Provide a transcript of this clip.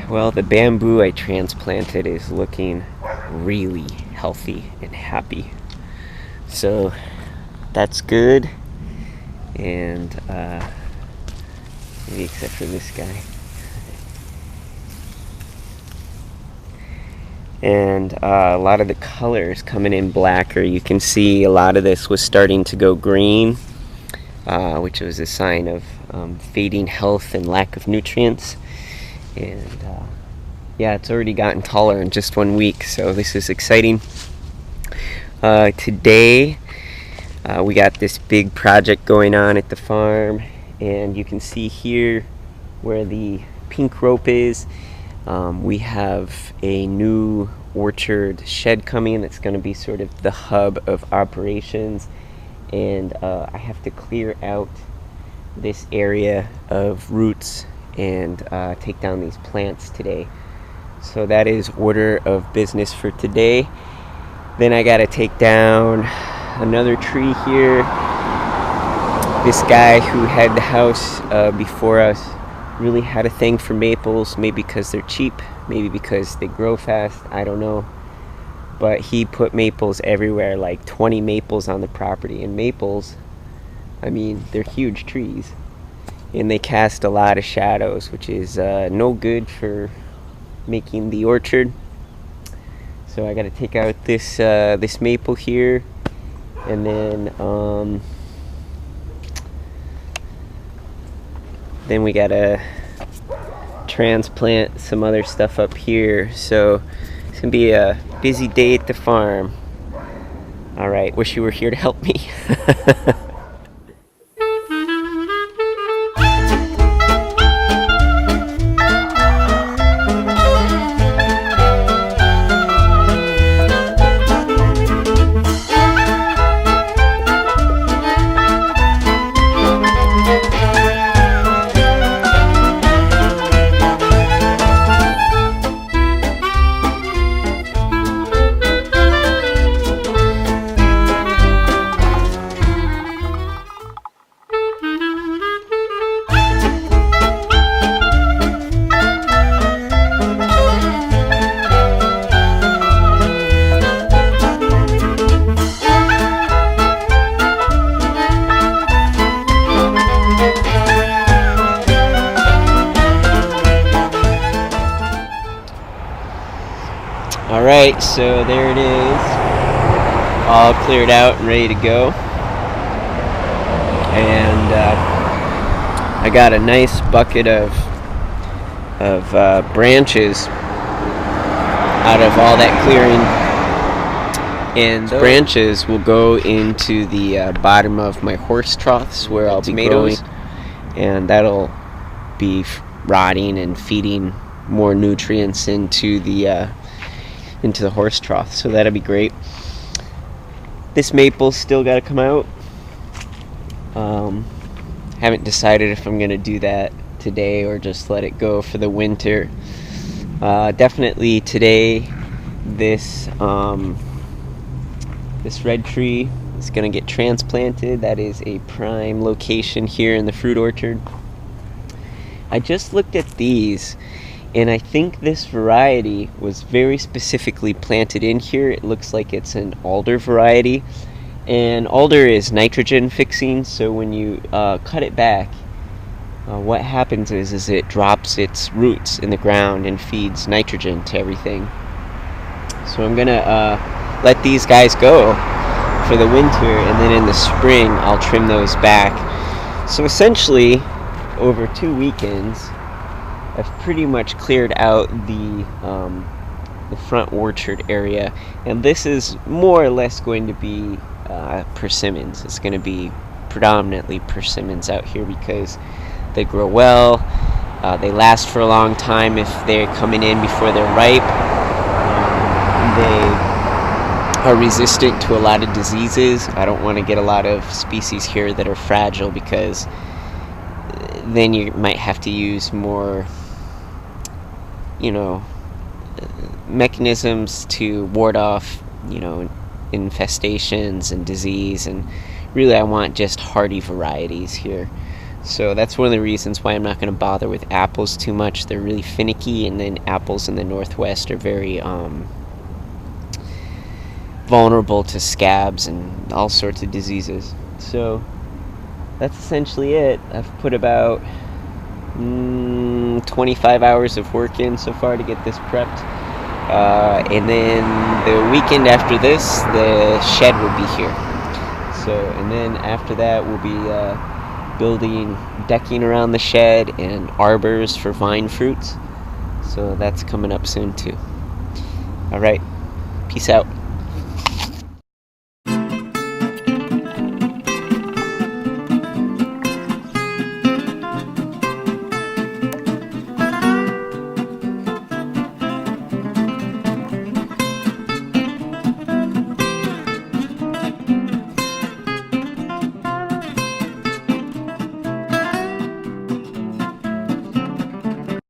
Well, the bamboo I transplanted is looking really healthy and happy. So that's good. And maybe except for this guy. And a lot of the colors coming in blacker. You can see a lot of this was starting to go green, which was a sign of fading health and lack of nutrients. And yeah, it's already gotten taller in just 1 week, so this is exciting. Today we got this big project going on at the farm, and you can see here where the pink rope is. We have a new orchard shed coming that's going to be sort of the hub of operations, and I have to clear out this area of roots and take down these plants today. So that is order of business for today. Then I got to take down another tree here. This guy who had the house before us really had a thing for maples, maybe because they're cheap, maybe because they grow fast, I don't know. But he put maples everywhere, like 20 maples on the property. And maples, I mean, they're huge trees, and they cast a lot of shadows, which is no good for making the orchard. So I got to take out this this maple here, and then we gotta transplant some other stuff up here. So it's gonna be a busy day at the farm. All right, wish you were here to help me. Alright, so there it is, all cleared out and ready to go. And I got a nice bucket of branches out of all that clearing, and those branches will go into the bottom of my horse troughs where I'll be growing, and that'll be rotting and feeding more nutrients into the horse trough, so that'll be great. This maple's still got to come out. Haven't decided if I'm gonna do that today or just let it go for the winter. Definitely today this red tree is gonna get transplanted. That is a prime location here in the fruit orchard. I just looked at these, and I think this variety was very specifically planted in here. It looks like it's an alder variety. And alder is nitrogen fixing, so when you cut it back, what happens is it drops its roots in the ground and feeds nitrogen to everything. So I'm gonna let these guys go for the winter, and then in the spring I'll trim those back. So essentially, over 2 weekends, I've pretty much cleared out the front orchard area, and this is more or less going to be persimmons. It's going to be predominantly persimmons out here because they grow well, they last for a long time if they're coming in before they're ripe. They are resistant to a lot of diseases. I don't want to get a lot of species here that are fragile, because then you might have to use more, mechanisms to ward off, infestations and disease. And really I want just hardy varieties here. So that's one of the reasons why I'm not going to bother with apples too much. They're really finicky, and then apples in the Northwest are very vulnerable to scabs and all sorts of diseases. So that's essentially it. I've put about 25 hours of work in so far to get this prepped. And then the weekend after this, the shed will be here. So, and then after that, we'll be building decking around the shed and arbors for vine fruits. So that's coming up soon too. All right, peace out.